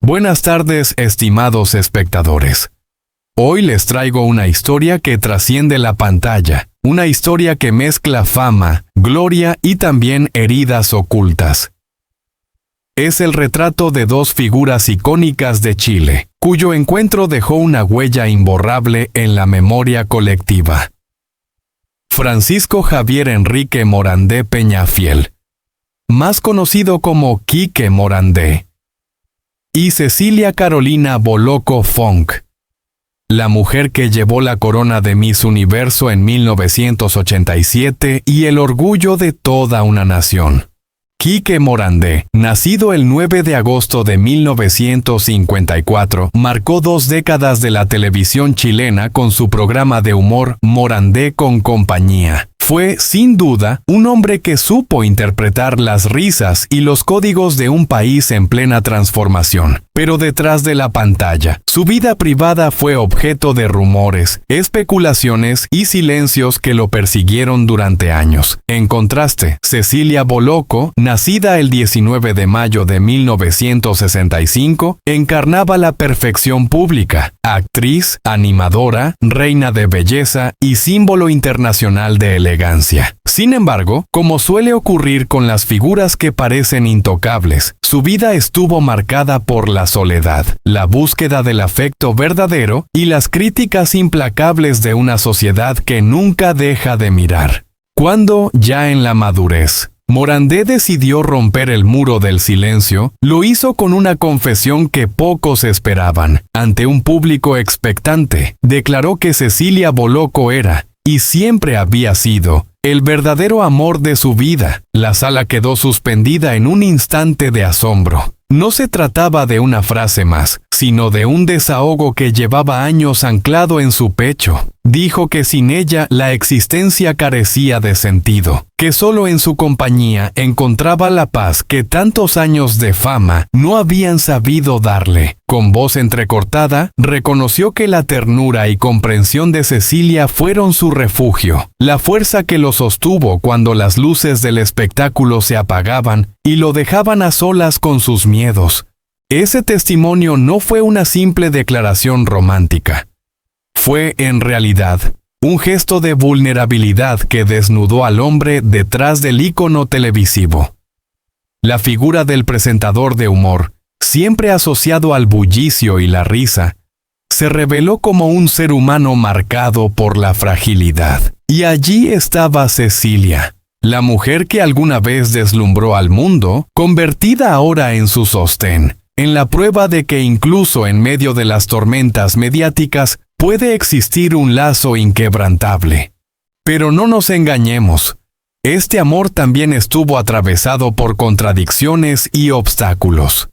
Buenas tardes, estimados espectadores. Hoy les traigo una historia que trasciende la pantalla, una historia que mezcla fama, gloria y también heridas ocultas. Es el retrato de dos figuras icónicas de Chile, cuyo encuentro dejó una huella imborrable en la memoria colectiva. Francisco Javier Enrique Morandé Peñafiel, más conocido como Quique Morandé, y Cecilia Carolina Boloco Funk, la mujer que llevó la corona de Miss Universo en 1987 y el orgullo de toda una nación. Quique Morandé, nacido el 9 de agosto de 1954, marcó 2 décadas de la televisión chilena con su programa de humor Morandé con compañía. Fue, sin duda, un hombre que supo interpretar las risas y los códigos de un país en plena transformación. Pero detrás de la pantalla, su vida privada fue objeto de rumores, especulaciones y silencios que lo persiguieron durante años. En contraste, Cecilia Boloco, nacida el 19 de mayo de 1965, encarnaba la perfección pública, actriz, animadora, reina de belleza y símbolo internacional de elegancia. Sin embargo, como suele ocurrir con las figuras que parecen intocables, su vida estuvo marcada por la soledad, la búsqueda del afecto verdadero y las críticas implacables de una sociedad que nunca deja de mirar. Cuando, ya en la madurez, Morandé decidió romper el muro del silencio, lo hizo con una confesión que pocos esperaban. Ante un público expectante, declaró que Cecilia Boloco era, y siempre había sido, el verdadero amor de su vida. La sala quedó suspendida en un instante de asombro. No se trataba de una frase más, sino de un desahogo que llevaba años anclado en su pecho. Dijo que sin ella la existencia carecía de sentido, que solo en su compañía encontraba la paz que tantos años de fama no habían sabido darle. Con voz entrecortada, reconoció que la ternura y comprensión de Cecilia fueron su refugio, la fuerza que lo sostuvo cuando las luces del espectáculo se apagaban y lo dejaban a solas con sus miedos. Ese testimonio no fue una simple declaración romántica. Fue, en realidad, un gesto de vulnerabilidad que desnudó al hombre detrás del ícono televisivo. La figura del presentador de humor, siempre asociado al bullicio y la risa, se reveló como un ser humano marcado por la fragilidad. Y allí estaba Cecilia, la mujer que alguna vez deslumbró al mundo, convertida ahora en su sostén, en la prueba de que incluso en medio de las tormentas mediáticas puede existir un lazo inquebrantable. Pero no nos engañemos, este amor también estuvo atravesado por contradicciones y obstáculos.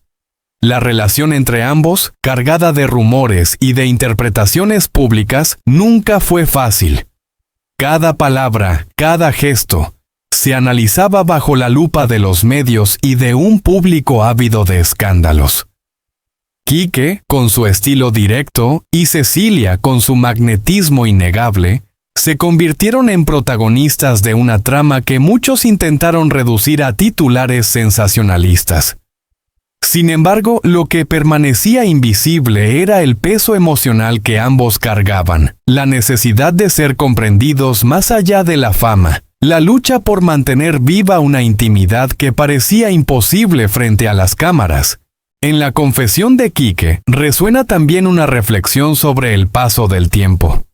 La relación entre ambos, cargada de rumores y de interpretaciones públicas, nunca fue fácil. Cada palabra, cada gesto, se analizaba bajo la lupa de los medios y de un público ávido de escándalos. Quique, con su estilo directo, y Cecilia, con su magnetismo innegable, se convirtieron en protagonistas de una trama que muchos intentaron reducir a titulares sensacionalistas. Sin embargo, lo que permanecía invisible era el peso emocional que ambos cargaban, la necesidad de ser comprendidos más allá de la fama, la lucha por mantener viva una intimidad que parecía imposible frente a las cámaras. En la confesión de Quique resuena también una reflexión sobre el paso del tiempo.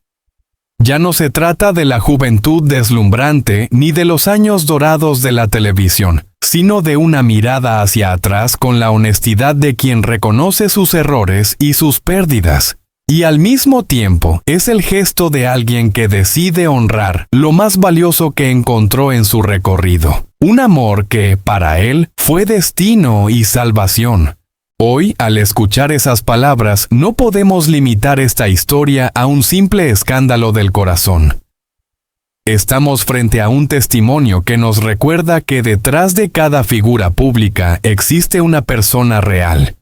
Ya no se trata de la juventud deslumbrante ni de los años dorados de la televisión, sino de una mirada hacia atrás con la honestidad de quien reconoce sus errores y sus pérdidas. Y al mismo tiempo, es el gesto de alguien que decide honrar lo más valioso que encontró en su recorrido. Un amor que, para él, fue destino y salvación. Hoy, al escuchar esas palabras, no podemos limitar esta historia a un simple escándalo del corazón. Estamos frente a un testimonio que nos recuerda que detrás de cada figura pública existe una persona real,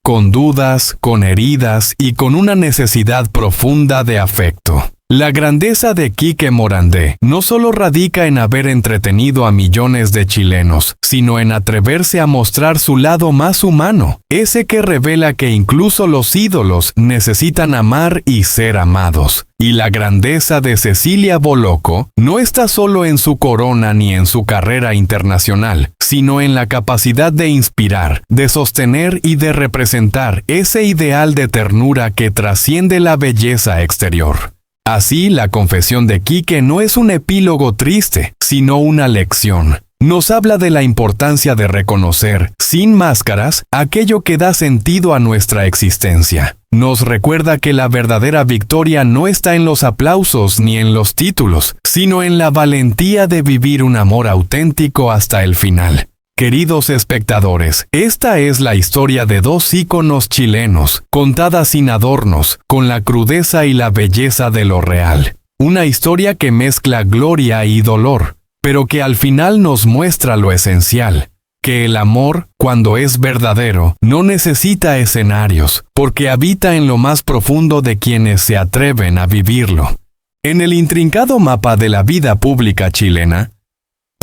con dudas, con heridas y con una necesidad profunda de afecto. La grandeza de Quique Morandé no solo radica en haber entretenido a millones de chilenos, sino en atreverse a mostrar su lado más humano, ese que revela que incluso los ídolos necesitan amar y ser amados. Y la grandeza de Cecilia Bolocco no está solo en su corona ni en su carrera internacional, sino en la capacidad de inspirar, de sostener y de representar ese ideal de ternura que trasciende la belleza exterior. Así, la confesión de Quique no es un epílogo triste, sino una lección. Nos habla de la importancia de reconocer, sin máscaras, aquello que da sentido a nuestra existencia. Nos recuerda que la verdadera victoria no está en los aplausos ni en los títulos, sino en la valentía de vivir un amor auténtico hasta el final. Queridos espectadores, esta es la historia de dos íconos chilenos, contada sin adornos, con la crudeza y la belleza de lo real. Una historia que mezcla gloria y dolor, pero que al final nos muestra lo esencial, que el amor, cuando es verdadero, no necesita escenarios, porque habita en lo más profundo de quienes se atreven a vivirlo. En el intrincado mapa de la vida pública chilena,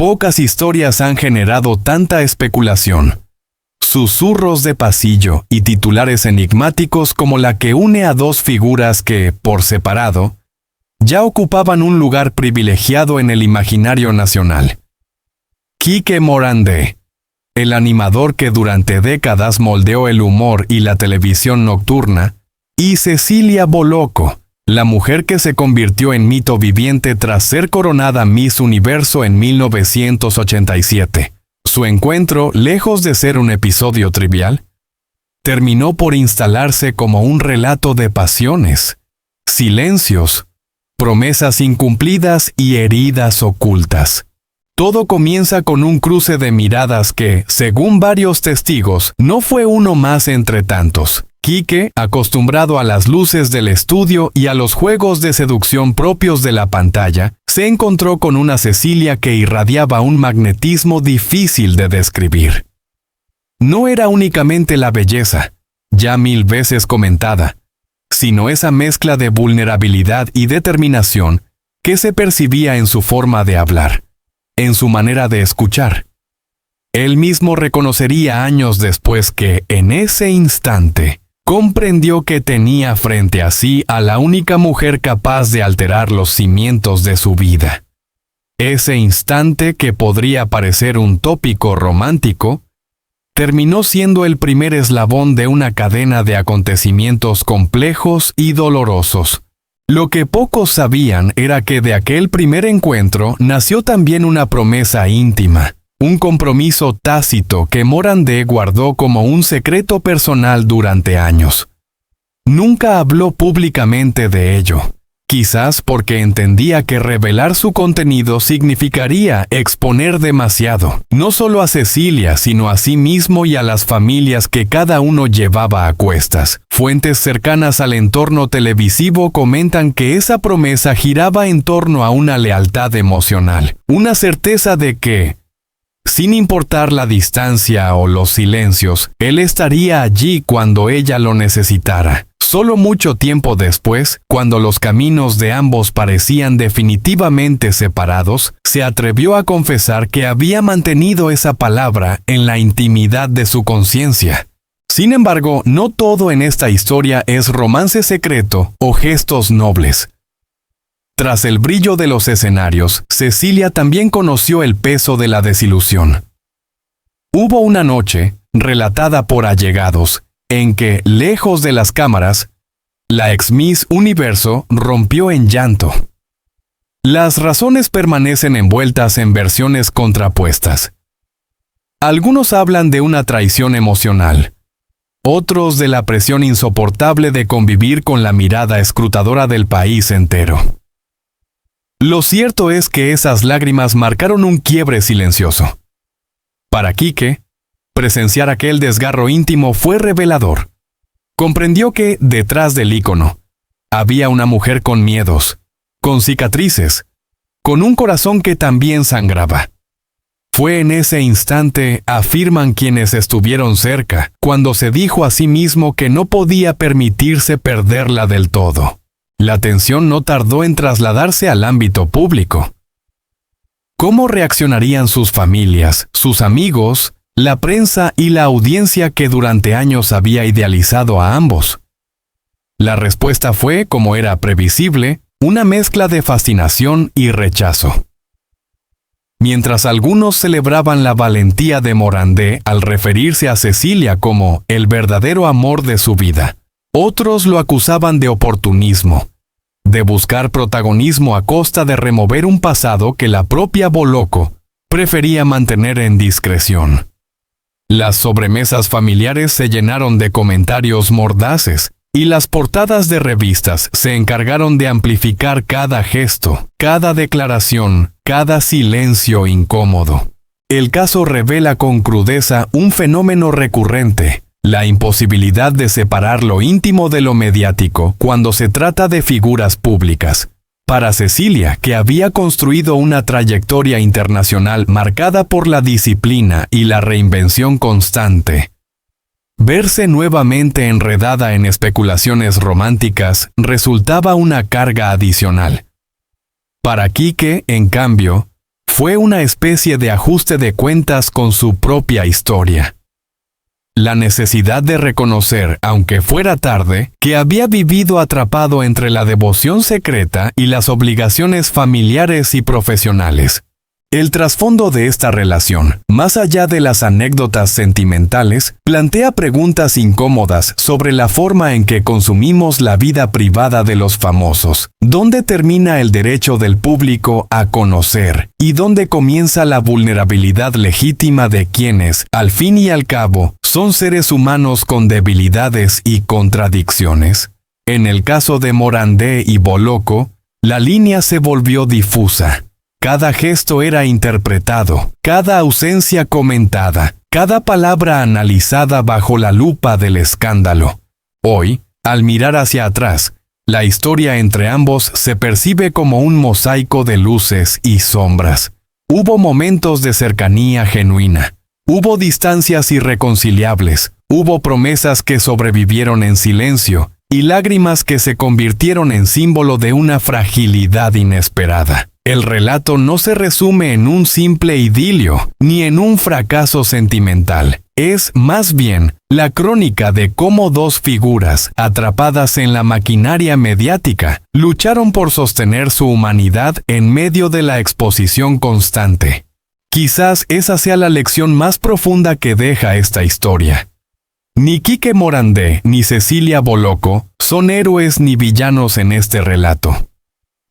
pocas historias han generado tanta especulación, susurros de pasillo y titulares enigmáticos como la que une a dos figuras que, por separado, ya ocupaban un lugar privilegiado en el imaginario nacional. Quique Morandé, el animador que durante décadas moldeó el humor y la televisión nocturna, y Cecilia Bolocco, la mujer que se convirtió en mito viviente tras ser coronada Miss Universo en 1987. Su encuentro, lejos de ser un episodio trivial, terminó por instalarse como un relato de pasiones, silencios, promesas incumplidas y heridas ocultas. Todo comienza con un cruce de miradas que, según varios testigos, no fue uno más entre tantos. Quique, acostumbrado a las luces del estudio y a los juegos de seducción propios de la pantalla, se encontró con una Cecilia que irradiaba un magnetismo difícil de describir. No era únicamente la belleza, ya 1000 veces comentada, sino esa mezcla de vulnerabilidad y determinación que se percibía en su forma de hablar, en su manera de escuchar. Él mismo reconocería años después que, en ese instante, comprendió que tenía frente a sí a la única mujer capaz de alterar los cimientos de su vida. Ese instante, que podría parecer un tópico romántico, terminó siendo el primer eslabón de una cadena de acontecimientos complejos y dolorosos. Lo que pocos sabían era que de aquel primer encuentro nació también una promesa íntima, un compromiso tácito que Morandé guardó como un secreto personal durante años. Nunca habló públicamente de ello, quizás porque entendía que revelar su contenido significaría exponer demasiado, no solo a Cecilia, sino a sí mismo y a las familias que cada uno llevaba a cuestas. Fuentes cercanas al entorno televisivo comentan que esa promesa giraba en torno a una lealtad emocional, una certeza de que, sin importar la distancia o los silencios, él estaría allí cuando ella lo necesitara. Solo mucho tiempo después, cuando los caminos de ambos parecían definitivamente separados, se atrevió a confesar que había mantenido esa palabra en la intimidad de su conciencia. Sin embargo, no todo en esta historia es romance secreto o gestos nobles. Tras el brillo de los escenarios, Cecilia también conoció el peso de la desilusión. Hubo una noche, relatada por allegados, en que, lejos de las cámaras, la ex Miss Universo rompió en llanto. Las razones permanecen envueltas en versiones contrapuestas. Algunos hablan de una traición emocional, otros de la presión insoportable de convivir con la mirada escrutadora del país entero. Lo cierto es que esas lágrimas marcaron un quiebre silencioso. Para Quique, presenciar aquel desgarro íntimo fue revelador. Comprendió que, detrás del ícono, había una mujer con miedos, con cicatrices, con un corazón que también sangraba. Fue en ese instante, afirman quienes estuvieron cerca, cuando se dijo a sí mismo que no podía permitirse perderla del todo. La tensión no tardó en trasladarse al ámbito público. ¿Cómo reaccionarían sus familias, sus amigos, la prensa y la audiencia que durante años había idealizado a ambos? La respuesta fue, como era previsible, una mezcla de fascinación y rechazo. Mientras algunos celebraban la valentía de Morandé al referirse a Cecilia como el verdadero amor de su vida, otros lo acusaban de oportunismo, de buscar protagonismo a costa de remover un pasado que la propia Bolocco prefería mantener en discreción. Las sobremesas familiares se llenaron de comentarios mordaces, y las portadas de revistas se encargaron de amplificar cada gesto, cada declaración, cada silencio incómodo. El caso revela con crudeza un fenómeno recurrente: la imposibilidad de separar lo íntimo de lo mediático cuando se trata de figuras públicas. Para Cecilia, que había construido una trayectoria internacional marcada por la disciplina y la reinvención constante, verse nuevamente enredada en especulaciones románticas resultaba una carga adicional. Para Quique, en cambio, fue una especie de ajuste de cuentas con su propia historia. La necesidad de reconocer, aunque fuera tarde, que había vivido atrapado entre la devoción secreta y las obligaciones familiares y profesionales. El trasfondo de esta relación, más allá de las anécdotas sentimentales, plantea preguntas incómodas sobre la forma en que consumimos la vida privada de los famosos. ¿Dónde termina el derecho del público a conocer? ¿Y dónde comienza la vulnerabilidad legítima de quienes, al fin y al cabo, son seres humanos con debilidades y contradicciones? En el caso de Morandé y Bolocco, la línea se volvió difusa. Cada gesto era interpretado, cada ausencia comentada, cada palabra analizada bajo la lupa del escándalo. Hoy, al mirar hacia atrás, la historia entre ambos se percibe como un mosaico de luces y sombras. Hubo momentos de cercanía genuina, hubo distancias irreconciliables, hubo promesas que sobrevivieron en silencio y lágrimas que se convirtieron en símbolo de una fragilidad inesperada. El relato no se resume en un simple idilio, ni en un fracaso sentimental. Es, más bien, la crónica de cómo dos figuras, atrapadas en la maquinaria mediática, lucharon por sostener su humanidad en medio de la exposición constante. Quizás esa sea la lección más profunda que deja esta historia. Ni Quique Morandé ni Cecilia Bolocco son héroes ni villanos en este relato.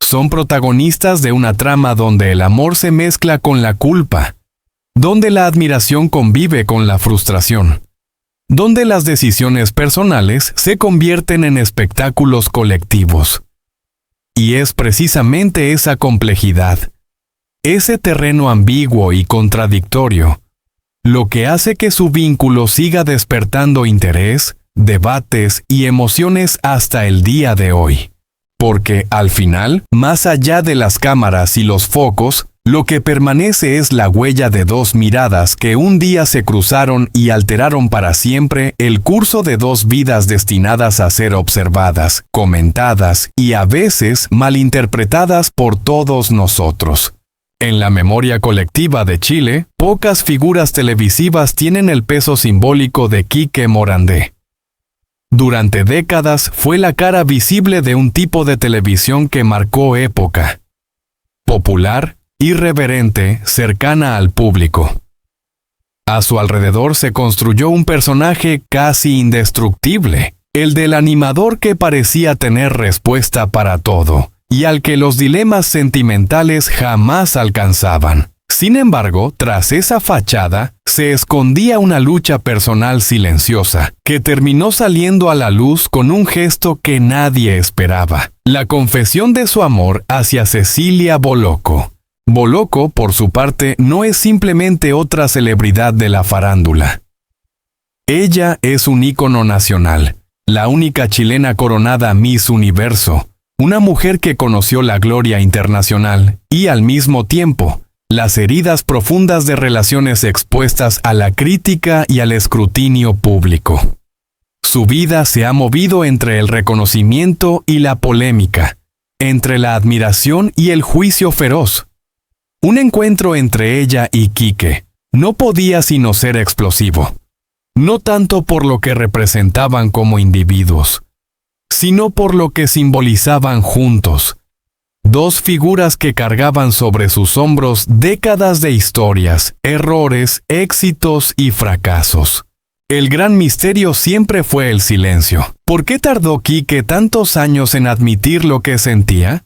Son protagonistas de una trama donde el amor se mezcla con la culpa, donde la admiración convive con la frustración, donde las decisiones personales se convierten en espectáculos colectivos. Y es precisamente esa complejidad, ese terreno ambiguo y contradictorio, lo que hace que su vínculo siga despertando interés, debates y emociones hasta el día de hoy. Porque, al final, más allá de las cámaras y los focos, lo que permanece es la huella de dos miradas que un día se cruzaron y alteraron para siempre el curso de dos vidas destinadas a ser observadas, comentadas y a veces malinterpretadas por todos nosotros. En la memoria colectiva de Chile, pocas figuras televisivas tienen el peso simbólico de Quique Morandé. Durante décadas fue la cara visible de un tipo de televisión que marcó época. Popular, irreverente, cercana al público. A su alrededor se construyó un personaje casi indestructible, el del animador que parecía tener respuesta para todo, y al que los dilemas sentimentales jamás alcanzaban. Sin embargo, tras esa fachada, se escondía una lucha personal silenciosa, que terminó saliendo a la luz con un gesto que nadie esperaba: la confesión de su amor hacia Cecilia Bolocco. Bolocco, por su parte, no es simplemente otra celebridad de la farándula. Ella es un ícono nacional, la única chilena coronada Miss Universo, una mujer que conoció la gloria internacional y, al mismo tiempo, las heridas profundas de relaciones expuestas a la crítica y al escrutinio público. Su vida se ha movido entre el reconocimiento y la polémica, entre la admiración y el juicio feroz. Un encuentro entre ella y Quique no podía sino ser explosivo, no tanto por lo que representaban como individuos, sino por lo que simbolizaban juntos. Dos figuras que cargaban sobre sus hombros décadas de historias, errores, éxitos y fracasos. El gran misterio siempre fue el silencio. ¿Por qué tardó Quique tantos años en admitir lo que sentía?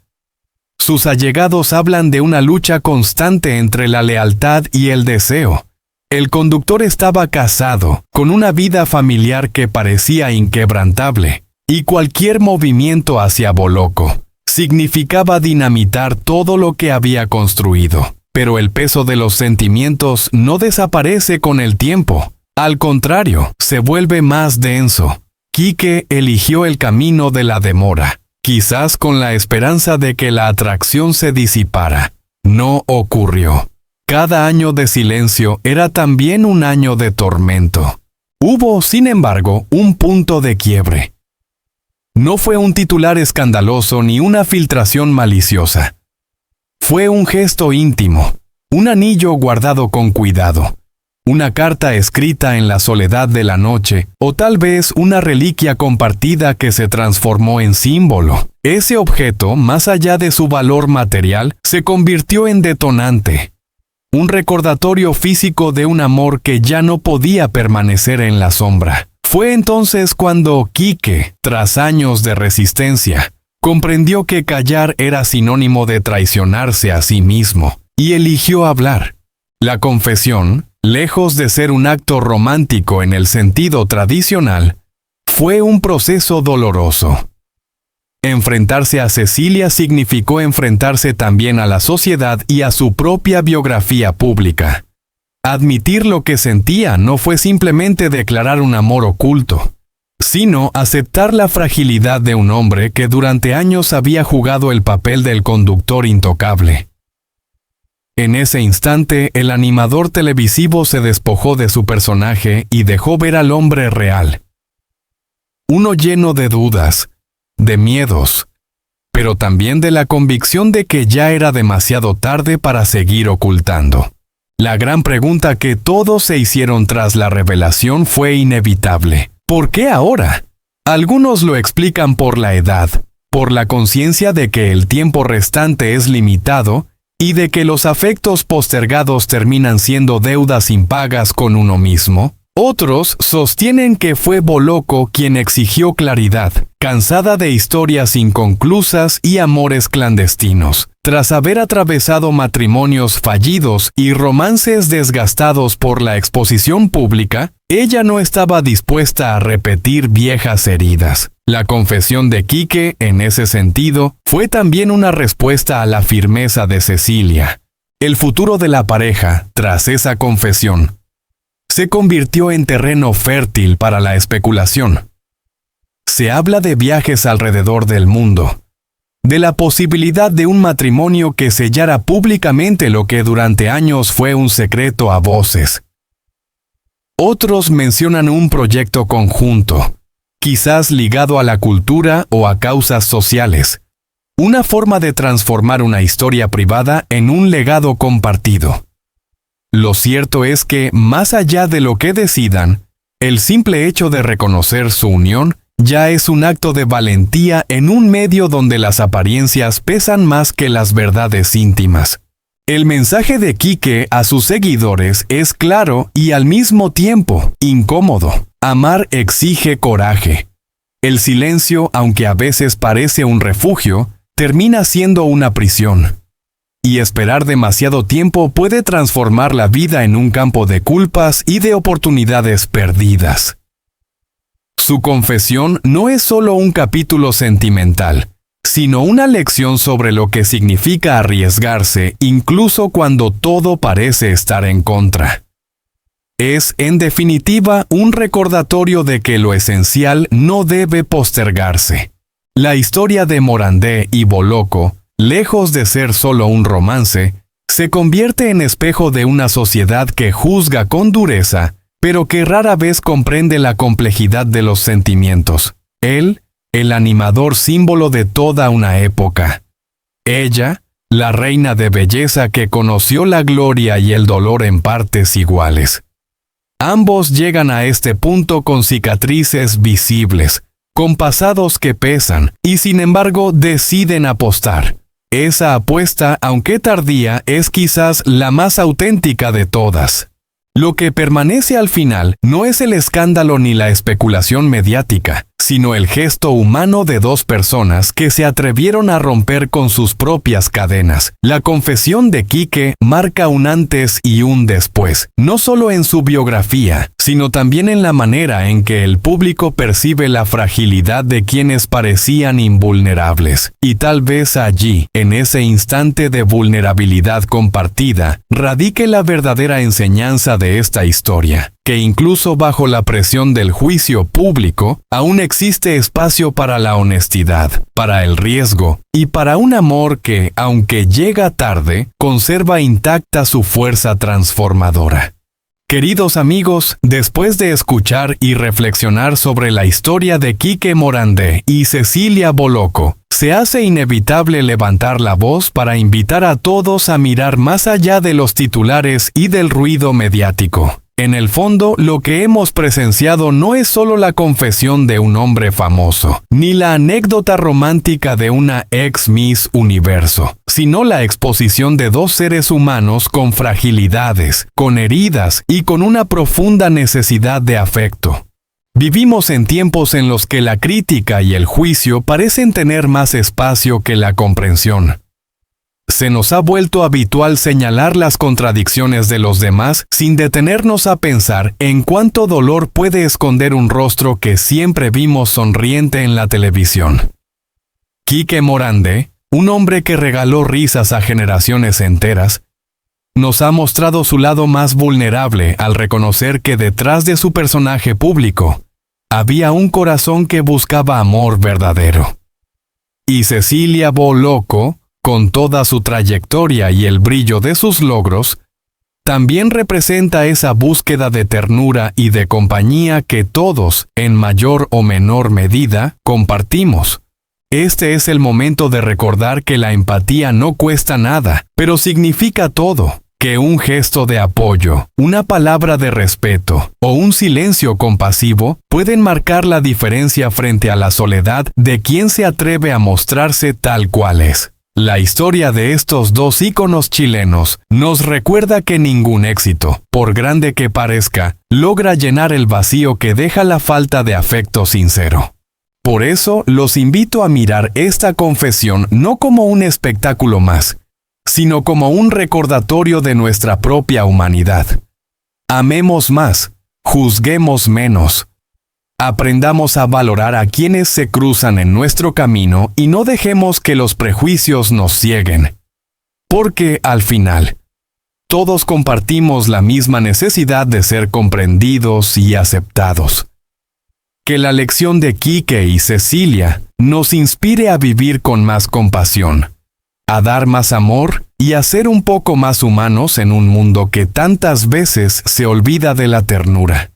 Sus allegados hablan de una lucha constante entre la lealtad y el deseo. El conductor estaba casado, con una vida familiar que parecía inquebrantable, y cualquier movimiento hacia Bolocco significaba dinamitar todo lo que había construido. Pero el peso de los sentimientos no desaparece con el tiempo. Al contrario, se vuelve más denso. Quique eligió el camino de la demora, quizás con la esperanza de que la atracción se disipara. No ocurrió. Cada año de silencio era también un año de tormento. Hubo, sin embargo, un punto de quiebre. No fue un titular escandaloso ni una filtración maliciosa. Fue un gesto íntimo, un anillo guardado con cuidado, una carta escrita en la soledad de la noche, o tal vez una reliquia compartida que se transformó en símbolo. Ese objeto, más allá de su valor material, se convirtió en detonante. Un recordatorio físico de un amor que ya no podía permanecer en la sombra. Fue entonces cuando Quique, tras años de resistencia, comprendió que callar era sinónimo de traicionarse a sí mismo, y eligió hablar. La confesión, lejos de ser un acto romántico en el sentido tradicional, fue un proceso doloroso. Enfrentarse a Cecilia significó enfrentarse también a la sociedad y a su propia biografía pública. Admitir lo que sentía no fue simplemente declarar un amor oculto, sino aceptar la fragilidad de un hombre que durante años había jugado el papel del conductor intocable. En ese instante, el animador televisivo se despojó de su personaje y dejó ver al hombre real. Uno lleno de dudas, de miedos, pero también de la convicción de que ya era demasiado tarde para seguir ocultando. La gran pregunta que todos se hicieron tras la revelación fue inevitable. ¿Por qué ahora? Algunos lo explican por la edad, por la conciencia de que el tiempo restante es limitado y de que los afectos postergados terminan siendo deudas impagas con uno mismo. Otros sostienen que fue Bolocco quien exigió claridad, cansada de historias inconclusas y amores clandestinos. Tras haber atravesado matrimonios fallidos y romances desgastados por la exposición pública, ella no estaba dispuesta a repetir viejas heridas. La confesión de Quique, en ese sentido, fue también una respuesta a la firmeza de Cecilia. El futuro de la pareja, tras esa confesión, se convirtió en terreno fértil para la especulación. Se habla de viajes alrededor del mundo, de la posibilidad de un matrimonio que sellara públicamente lo que durante años fue un secreto a voces. Otros mencionan un proyecto conjunto, quizás ligado a la cultura o a causas sociales, una forma de transformar una historia privada en un legado compartido. Lo cierto es que, más allá de lo que decidan, el simple hecho de reconocer su unión ya es un acto de valentía en un medio donde las apariencias pesan más que las verdades íntimas. El mensaje de Quique a sus seguidores es claro y al mismo tiempo incómodo. Amar exige coraje. El silencio, aunque a veces parece un refugio, termina siendo una prisión. Y esperar demasiado tiempo puede transformar la vida en un campo de culpas y de oportunidades perdidas. Su confesión no es solo un capítulo sentimental, sino una lección sobre lo que significa arriesgarse incluso cuando todo parece estar en contra. Es, en definitiva, un recordatorio de que lo esencial no debe postergarse. La historia de Morandé y Bolocco, lejos de ser solo un romance, se convierte en espejo de una sociedad que juzga con dureza pero que rara vez comprende la complejidad de los sentimientos. Él, el animador símbolo de toda una época. Ella, la reina de belleza que conoció la gloria y el dolor en partes iguales. Ambos llegan a este punto con cicatrices visibles, con pasados que pesan, y sin embargo deciden apostar. Esa apuesta, aunque tardía, es quizás la más auténtica de todas. Lo que permanece al final no es el escándalo ni la especulación mediática, sino el gesto humano de dos personas que se atrevieron a romper con sus propias cadenas. La confesión de Quique marca un antes y un después, no solo en su biografía, sino también en la manera en que el público percibe la fragilidad de quienes parecían invulnerables. Y tal vez allí, en ese instante de vulnerabilidad compartida, radique la verdadera enseñanza de esta historia, que incluso bajo la presión del juicio público, aún existe espacio para la honestidad, para el riesgo y para un amor que, aunque llega tarde, conserva intacta su fuerza transformadora. Queridos amigos, después de escuchar y reflexionar sobre la historia de Quique Morandé y Cecilia Bolocco, se hace inevitable levantar la voz para invitar a todos a mirar más allá de los titulares y del ruido mediático. En el fondo, lo que hemos presenciado no es solo la confesión de un hombre famoso, ni la anécdota romántica de una ex Miss Universo, sino la exposición de dos seres humanos con fragilidades, con heridas y con una profunda necesidad de afecto. Vivimos en tiempos en los que la crítica y el juicio parecen tener más espacio que la comprensión. Se nos ha vuelto habitual señalar las contradicciones de los demás sin detenernos a pensar en cuánto dolor puede esconder un rostro que siempre vimos sonriente en la televisión. Quique Morandé, un hombre que regaló risas a generaciones enteras, nos ha mostrado su lado más vulnerable al reconocer que detrás de su personaje público había un corazón que buscaba amor verdadero. Y Cecilia Bolocco, con toda su trayectoria y el brillo de sus logros, también representa esa búsqueda de ternura y de compañía que todos, en mayor o menor medida, compartimos. Este es el momento de recordar que la empatía no cuesta nada, pero significa todo. Que un gesto de apoyo, una palabra de respeto o un silencio compasivo pueden marcar la diferencia frente a la soledad de quien se atreve a mostrarse tal cual es. La historia de estos dos íconos chilenos nos recuerda que ningún éxito, por grande que parezca, logra llenar el vacío que deja la falta de afecto sincero. Por eso los invito a mirar esta confesión no como un espectáculo más, sino como un recordatorio de nuestra propia humanidad. Amemos más, juzguemos menos. Aprendamos a valorar a quienes se cruzan en nuestro camino y no dejemos que los prejuicios nos cieguen. Porque, al final, todos compartimos la misma necesidad de ser comprendidos y aceptados. Que la lección de Quique y Cecilia nos inspire a vivir con más compasión, a dar más amor y a ser un poco más humanos en un mundo que tantas veces se olvida de la ternura.